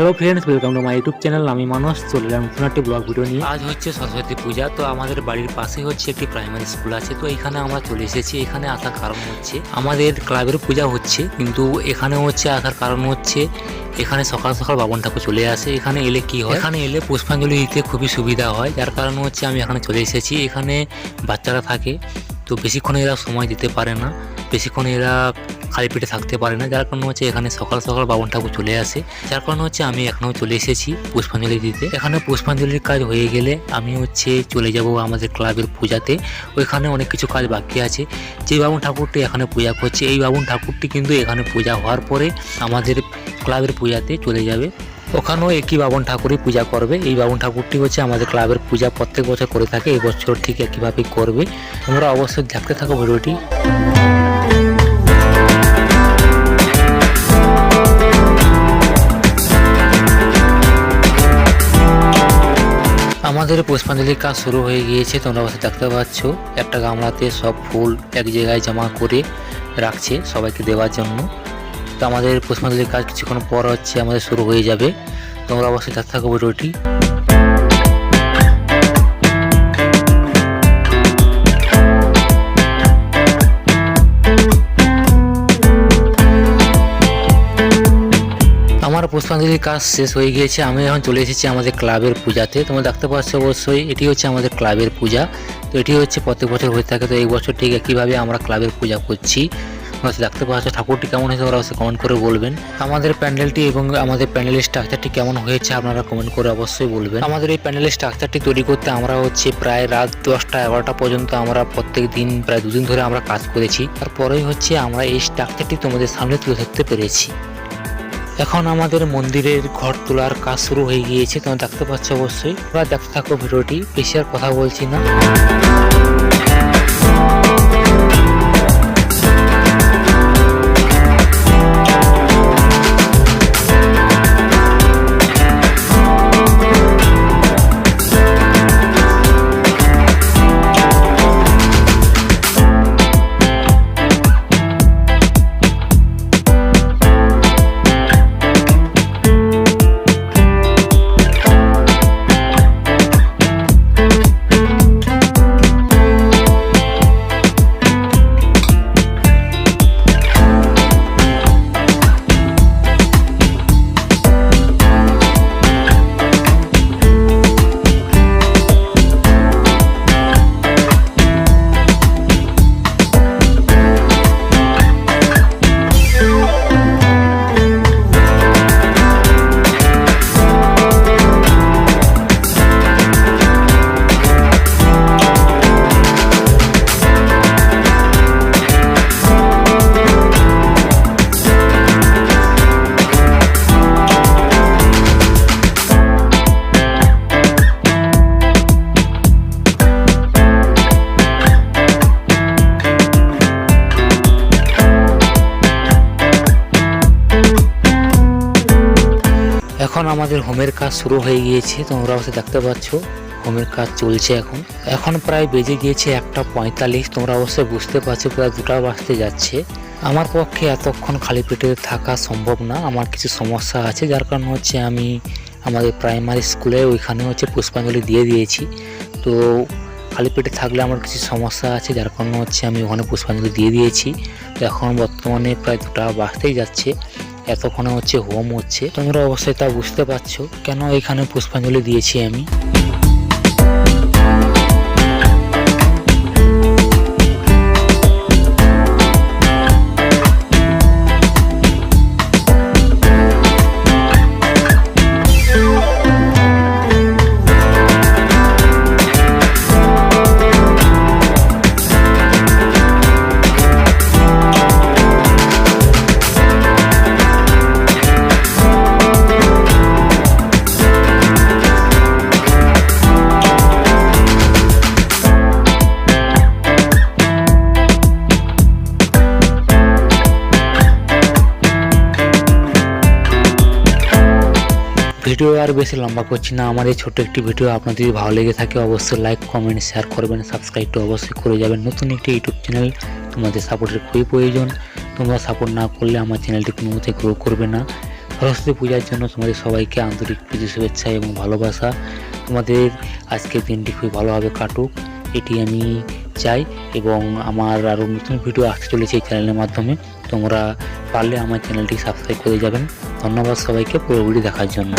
Hello friends, welcome to my YouTube channel. আমি মানস চলে এলাম নতুন একটি ব্লগ ভিডিও নিয়ে। আজ হচ্ছে সরস্বতী পূজা। তো আমাদের বাড়ির পাশে হচ্ছে একটি প্রাইমারি স্কুল আছে, তো এখানে আমরা চলে এসেছি। এখানে আসার কারণ হচ্ছে আমাদের ক্লাবের পূজা হচ্ছে, কিন্তু এখানে হচ্ছে আসার কারণ হচ্ছে এখানে সকাল সকাল বাবন ঠাকুর চলে আসে। এখানে এলে কি হয়, এখানে এলে পুষ্পাঞ্জলি দিতে খুবই সুবিধা হয়, যার কারণ হচ্ছে আমি এখানে চলে এসেছি। এখানে বাচ্চারা থাকে, তো বেশিক্ষণ এরা সময় দিতে পারে না, বেশিক্ষণ এরা খালি পেটে থাকতে পারে না, যার কারণে হচ্ছে এখানে সকাল সকাল বাবন ঠাকুর চলে আসে। যার কারণে হচ্ছে আমি এখনও চলে এসেছি পুষ্পাঞ্জলি দিতে। এখানে পুষ্পাঞ্জলির কাজ হয়ে গেলে আমি হচ্ছে চলে যাব আমাদের ক্লাবের পূজাতে। ওইখানে অনেক কিছু কাজ বাকি আছে। যে বাবন ঠাকুরটি এখানে পূজা করছে, এই বাবন ঠাকুরটি কিন্তু এখানে পূজা হওয়ার পরে আমাদের ক্লাবের পূজাতে চলে যাবে। ওখানেও একই বাবন ঠাকুরই পূজা করবে। এই বাবন ঠাকুরটি হচ্ছে আমাদের ক্লাবের পূজা প্রত্যেক বছর করে থাকে, এই বছর ঠিক একইভাবেই করবে। তোমরা অবশ্যই দেখতে থাকো ভিডিওটি। আমাদের পুষ্পাঞ্জলির কাজ শুরু হয়ে গিয়েছে। তোমরা অবশ্যই দেখতে পাচ্ছ একটা গামলাতে সব ফুল এক জায়গায় জমা করে রাখছে সবাইকে দেওয়ার জন্য। তো আমাদের পুষ্পাঞ্জলির কাজ কিছুক্ষণ পর হচ্ছে আমাদের শুরু হয়ে যাবে। তোমরা অবশ্যই দেখতে থাকো ভিডিওটি। আমার পুষ্পাঞ্জলির কাজ শেষ হয়ে গিয়েছে। আমি এখন চলে এসেছি আমাদের ক্লাবের পূজাতে। তোমরা দেখতে পাচ্ছ অবশ্যই এটি হচ্ছে আমাদের ক্লাবের পূজা। তো এটি হচ্ছে প্রত্যেক বছর হয়ে থাকে, তো এই বছর ঠিক একইভাবে আমরা ক্লাবের পূজা করছি। তোমরা দেখতে পাচ্ছ ঠাকুরটি কেমন হয়েছে ওরা অবশ্যই কমেন্ট করে বলবেন। আমাদের প্যান্ডেলটি এবং আমাদের প্যান্ডেলের স্ট্রাকচারটি কেমন হয়েছে আপনারা কমেন্ট করে অবশ্যই বলবেন। আমাদের এই প্যান্ডেলের স্ট্রাকচারটি তৈরি করতে আমরা হচ্ছে প্রায় রাত 10টা 11টা পর্যন্ত আমরা প্রত্যেক দিন প্রায় 2 দিন ধরে আমরা কাজ করেছি। তারপরেই হচ্ছে আমরা এই স্ট্রাকচারটি তোমাদের সামনে তুলে ধরতে পেরেছি। এখন আমাদের মন্দিরের ঘর তোলার কাজ শুরু হয়ে গিয়েছে। তোমরা দেখতে পাচ্ছ অবশ্যই। তোমরা দেখতে থাকো ভিডিওটি, বেশি আর কথা বলছি না। এখন আমাদের হোমের কাজ শুরু হয়ে গিয়েছে। তোমরা অবশ্যই দেখতে পাচ্ছ হোমের কাজ চলছে। এখন প্রায় বেজে গিয়েছে 1:45। তোমরা অবশ্যই বুঝতে পারছো প্রায় 2টা বাজতে যাচ্ছে। আমার পক্ষে এতক্ষণ খালি পেটে থাকা সম্ভব না, আমার কিছু সমস্যা আছে, যার কারণ হচ্ছে আমি আমাদের প্রাইমারি স্কুলে ওইখানে হচ্ছে পুষ্পাঞ্জলি দিয়ে দিয়েছি। তো খালি পেটে থাকলে আমার কিছু সমস্যা আছে, যার কারণ হচ্ছে আমি ওখানে পুষ্পাঞ্জলি দিয়ে দিয়েছি। তো এখন বর্তমানে প্রায় 2টা বাজতেই যাচ্ছে, এতক্ষণে হচ্ছে হোম হচ্ছে। তোমরা অবশ্যই তা বুঝতে পারছো কেন এখানে পুষ্পাঞ্জলি দিয়েছি আমি। ভিডিও আর বেশি লম্বা করছি না, আমার এই ছোট্ট একটি ভিডিও আপনাদের যদি ভালো লেগে থাকে অবশ্যই লাইক কমেন্ট শেয়ার করবেন, সাবস্ক্রাইবটা অবশ্যই করে যাবেন। নতুন একটি ইউটিউব চ্যানেল, তোমাদের সাপোর্টের খুবই প্রয়োজন। তোমরা সাপোর্ট না করলে আমার চ্যানেলটি কোনো মতে গ্রো করবে না। সরস্বতী পূজার জন্য তোমাদের সবাইকে আন্তরিক প্রীতি শুভেচ্ছা এবং ভালোবাসা। তোমাদের আজকের দিনটি খুবই ভালোভাবে কাটুক, এটি আমি চাই। এবং আমার আরও নতুন ভিডিও আসতে চলেছে এই চ্যানেলের মাধ্যমে। তোমরা পারলে আমার চ্যানেলটি সাবস্ক্রাইব করে যাবেন। ধন্যবাদ সবাইকে পুরো ভিডিও দেখার জন্য।